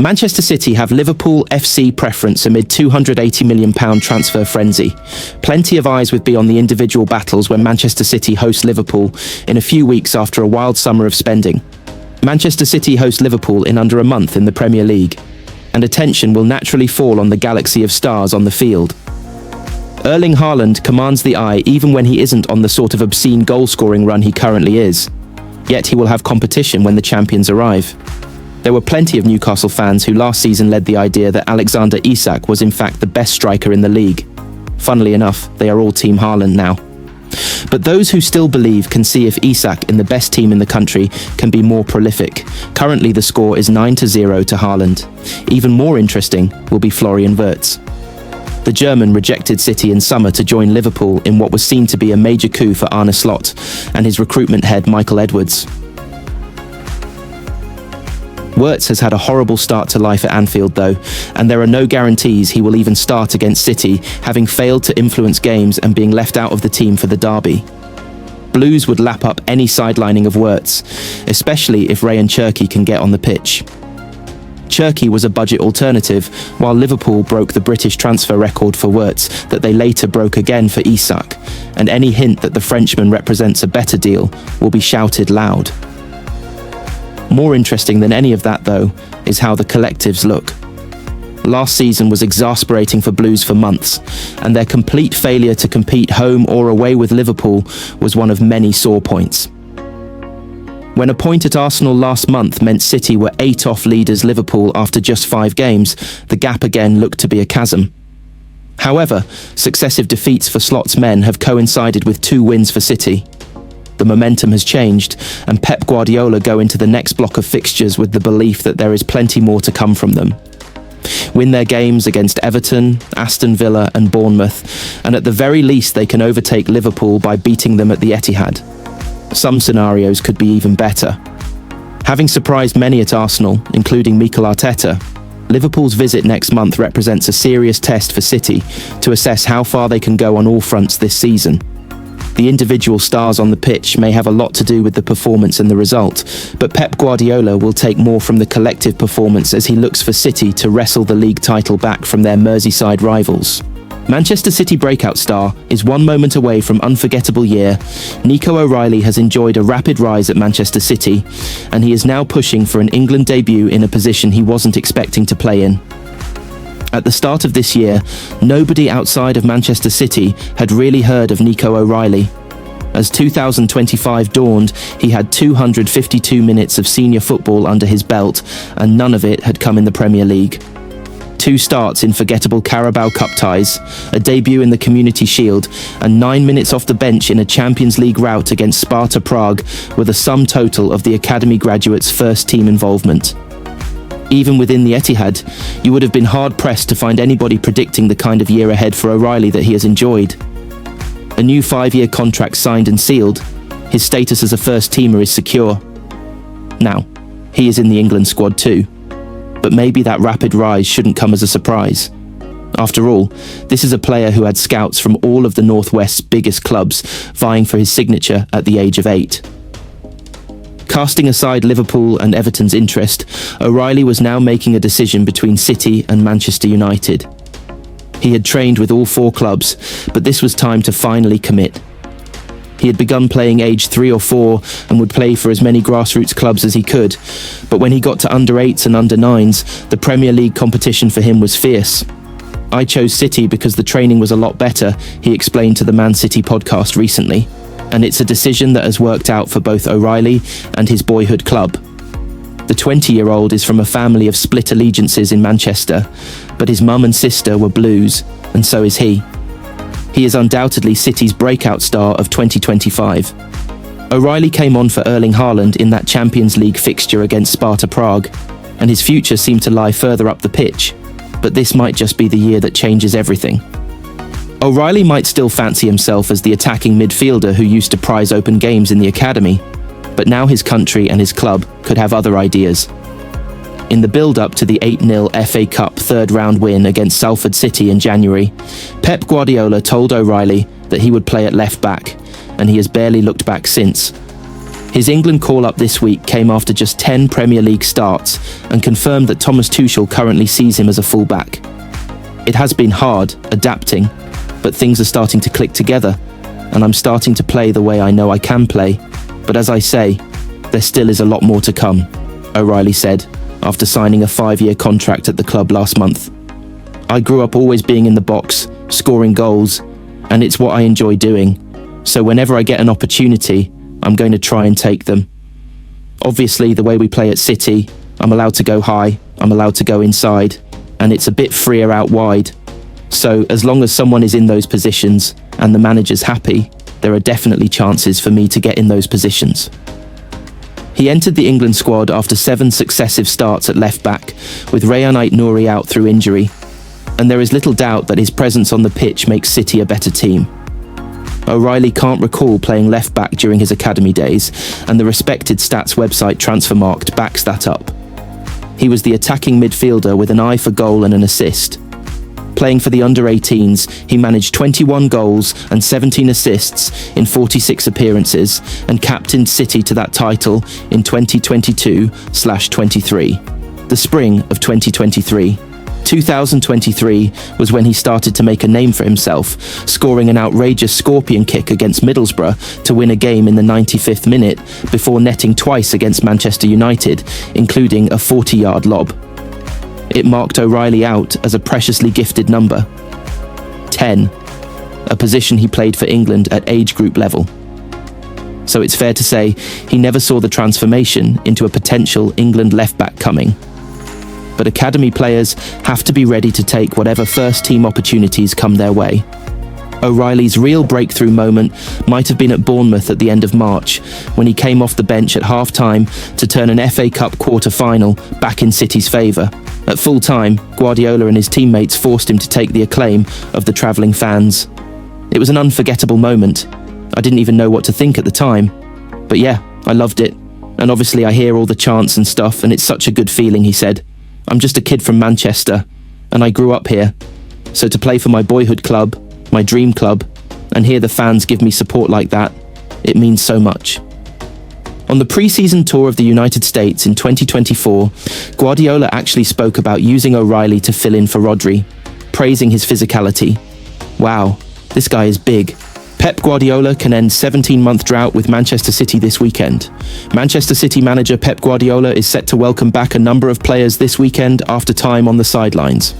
Manchester City have Liverpool FC preference amid £280 million transfer frenzy. Plenty of eyes would be on the individual battles when Manchester City host Liverpool in a few weeks after a wild summer of spending. Manchester City host Liverpool in under a month in the Premier League, and attention will naturally fall on the galaxy of stars on the field. Erling Haaland commands the eye even when he isn't on the sort of obscene goal-scoring run he currently is. Yet he will have competition when the champions arrive. There were plenty of Newcastle fans who last season led the idea that Alexander Isak was in fact the best striker in the league. Funnily enough, they are all Team Haaland now. But those who still believe can see if Isak in the best team in the country can be more prolific. Currently the score is 9-0 to Haaland. Even more interesting will be Florian Wirtz. The German rejected City in summer to join Liverpool in what was seen to be a major coup for Arne Slot and his recruitment head Michael Edwards. Wirtz has had a horrible start to life at Anfield though, and there are no guarantees he will even start against City, having failed to influence games and being left out of the team for the derby. Blues would lap up any sidelining of Wirtz, especially if Ryan Cherki can get on the pitch. Cherki was a budget alternative, while Liverpool broke the British transfer record for Wirtz that they later broke again for Isak, and any hint that the Frenchman represents a better deal will be shouted loud. More interesting than any of that, though, is how the collectives look. Last season was exasperating for Blues for months, and their complete failure to compete home or away with Liverpool was one of many sore points. When a point at Arsenal last month meant City were 8 off leaders Liverpool after just 5 games, the gap again looked to be a chasm. However, successive defeats for Slot's men have coincided with 2 wins for City. The momentum has changed, and Pep Guardiola go into the next block of fixtures with the belief that there is plenty more to come from them. Win their games against Everton, Aston Villa and Bournemouth, and at the very least they can overtake Liverpool by beating them at the Etihad. Some scenarios could be even better. Having surprised many at Arsenal, including Mikel Arteta, Liverpool's visit next month represents a serious test for City to assess how far they can go on all fronts this season. The individual stars on the pitch may have a lot to do with the performance and the result, but Pep Guardiola will take more from the collective performance as he looks for City to wrestle the league title back from their Merseyside rivals. Manchester City breakout star is 1 moment away from unforgettable year. Nico O'Reilly has enjoyed a rapid rise at Manchester City, and he is now pushing for an England debut in a position he wasn't expecting to play in. At the start of this year, nobody outside of Manchester City had really heard of Nico O'Reilly. As 2025 dawned, he had 252 minutes of senior football under his belt, and none of it had come in the Premier League. 2 starts in forgettable Carabao Cup ties, a debut in the Community Shield, and 9 minutes off the bench in a Champions League rout against Sparta Prague were the sum total of the academy graduate's first team involvement. Even within the Etihad, you would have been hard-pressed to find anybody predicting the kind of year ahead for O'Reilly that he has enjoyed. A new 5-year contract signed and sealed, his status as a first-teamer is secure. Now, he is in the England squad too, but maybe that rapid rise shouldn't come as a surprise. After all, this is a player who had scouts from all of the Northwest's biggest clubs vying for his signature at the age of 8. Casting aside Liverpool and Everton's interest, O'Reilly was now making a decision between City and Manchester United. He had trained with all 4 clubs, but this was time to finally commit. He had begun playing age 3 or 4 and would play for as many grassroots clubs as he could, but when he got to under 8s and under 9s, the Premier League competition for him was fierce. I chose City because the training was a lot better, he explained to the Man City podcast recently. And it's a decision that has worked out for both O'Reilly and his boyhood club. The 20-year-old is from a family of split allegiances in Manchester, but his mum and sister were Blues, and so is he. He is undoubtedly City's breakout star of 2025. O'Reilly came on for Erling Haaland in that Champions League fixture against Sparta Prague, and his future seemed to lie further up the pitch, but this might just be the year that changes everything. O'Reilly might still fancy himself as the attacking midfielder who used to prize open games in the academy, but now his country and his club could have other ideas. In the build-up to the 8-0 FA Cup third-round win against Salford City in January, Pep Guardiola told O'Reilly that he would play at left-back, and he has barely looked back since. His England call-up this week came after just 10 Premier League starts and confirmed that Thomas Tuchel currently sees him as a fullback. It has been hard, adapting, but things are starting to click together, and I'm starting to play the way I know I can play. But as I say, there still is a lot more to come, O'Reilly said, after signing a 5-year contract at the club last month. I grew up always being in the box, scoring goals, and it's what I enjoy doing. So whenever I get an opportunity, I'm going to try and take them. Obviously, the way we play at City, I'm allowed to go high, I'm allowed to go inside, and it's a bit freer out wide. So as long as someone is in those positions and the manager's happy, there are definitely chances for me to get in those positions. He entered the England squad after 7 successive starts at left-back, with Rayan Aït-Nouri out through injury, and there is little doubt that his presence on the pitch makes City a better team. O'Reilly can't recall playing left-back during his academy days, and the respected stats website Transfermarkt backs that up. He was the attacking midfielder with an eye for goal and an assist. Playing for the under-18s, he managed 21 goals and 17 assists in 46 appearances and captained City to that title in 2022/23, the spring of 2023. 2023 was when he started to make a name for himself, scoring an outrageous scorpion kick against Middlesbrough to win a game in the 95th minute before netting twice against Manchester United, including a 40-yard lob. It marked O'Reilly out as a preciously gifted number. 10, a position he played for England at age group level. So it's fair to say he never saw the transformation into a potential England left-back coming. But academy players have to be ready to take whatever first-team opportunities come their way. O'Reilly's real breakthrough moment might have been at Bournemouth at the end of March, when he came off the bench at half-time to turn an FA Cup quarter-final back in City's favour. At full-time, Guardiola and his teammates forced him to take the acclaim of the travelling fans. It was an unforgettable moment. I didn't even know what to think at the time. But yeah, I loved it. And obviously I hear all the chants and stuff, and it's such a good feeling, he said. I'm just a kid from Manchester, and I grew up here. So to play for my boyhood club, my dream club, and hear the fans give me support like that, it means so much. On the pre-season tour of the United States in 2024, Guardiola actually spoke about using O'Reilly to fill in for Rodri, praising his physicality. Wow, this guy is big. Pep Guardiola can end 17-month drought with Manchester City this weekend. Manchester City manager Pep Guardiola is set to welcome back a number of players this weekend after time on the sidelines.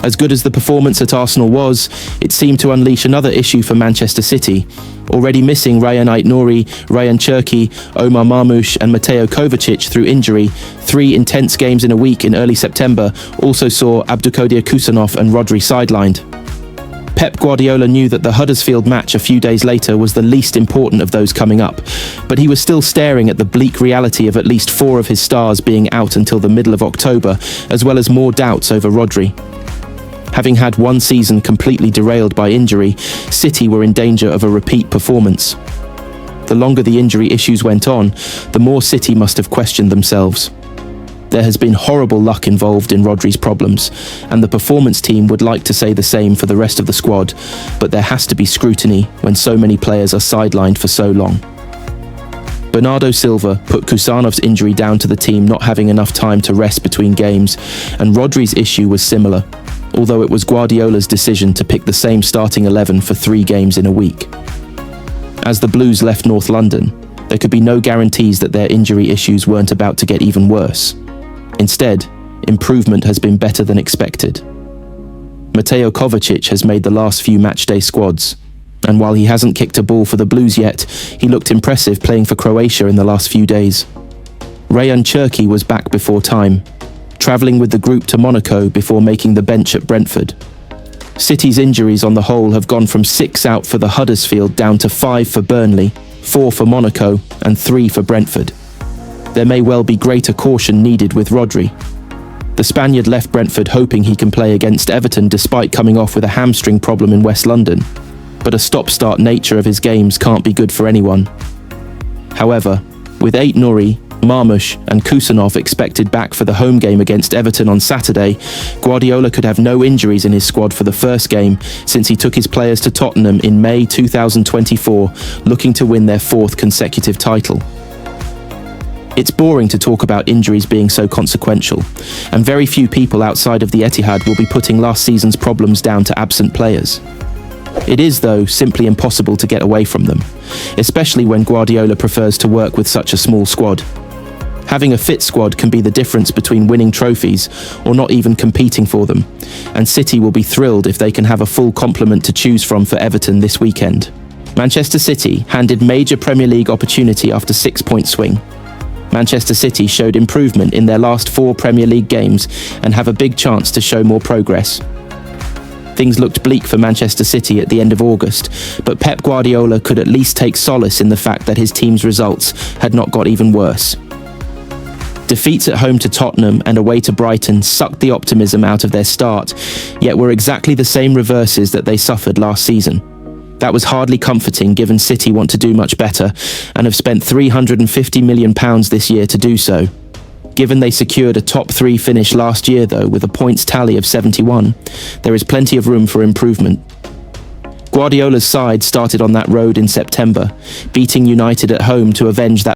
As good as the performance at Arsenal was, it seemed to unleash another issue for Manchester City. Already missing Rayan Aït-Nouri, Rayan Cherki, Omar Marmoush and Mateo Kovacic through injury, 3 intense games in a week in early September also saw Abdulkadir Kusanov and Rodri sidelined. Pep Guardiola knew that the Huddersfield match a few days later was the least important of those coming up, but he was still staring at the bleak reality of at least 4 of his stars being out until the middle of October, as well as more doubts over Rodri. Having had one season completely derailed by injury, City were in danger of a repeat performance. The longer the injury issues went on, the more City must have questioned themselves. There has been horrible luck involved in Rodri's problems, and the performance team would like to say the same for the rest of the squad, but there has to be scrutiny when so many players are sidelined for so long. Bernardo Silva put Kusanov's injury down to the team not having enough time to rest between games, and Rodri's issue was similar, although it was Guardiola's decision to pick the same starting 11 for 3 games in a week. As the Blues left North London, there could be no guarantees that their injury issues weren't about to get even worse. Instead, improvement has been better than expected. Mateo Kovacic has made the last few matchday squads, and while he hasn't kicked a ball for the Blues yet, he looked impressive playing for Croatia in the last few days. Rayan Cherki was back before time, travelling with the group to Monaco before making the bench at Brentford. City's injuries on the whole have gone from 6 out for the Huddersfield down to 5 for Burnley, 4 for Monaco, and 3 for Brentford. There may well be greater caution needed with Rodri. The Spaniard left Brentford hoping he can play against Everton despite coming off with a hamstring problem in West London, but a stop-start nature of his games can't be good for anyone. However, with Aït-Nouri, Marmoush and Kusanov expected back for the home game against Everton on Saturday, Guardiola could have no injuries in his squad for the first game since he took his players to Tottenham in May 2024, looking to win their 4th consecutive title. It's boring to talk about injuries being so consequential, and very few people outside of the Etihad will be putting last season's problems down to absent players. It is, though, simply impossible to get away from them, especially when Guardiola prefers to work with such a small squad. Having a fit squad can be the difference between winning trophies or not even competing for them, and City will be thrilled if they can have a full complement to choose from for Everton this weekend. Manchester City handed major Premier League opportunity after 6-point swing. Manchester City showed improvement in their last 4 Premier League games and have a big chance to show more progress. Things looked bleak for Manchester City at the end of August, but Pep Guardiola could at least take solace in the fact that his team's results had not got even worse. Defeats at home to Tottenham and away to Brighton sucked the optimism out of their start, yet were exactly the same reverses that they suffered last season. That was hardly comforting given City want to do much better and have spent £350 million this year to do so. Given they secured a top 3 finish last year though with a points tally of 71, there is plenty of room for improvement. Guardiola's side started on that road in September, beating United at home to avenge that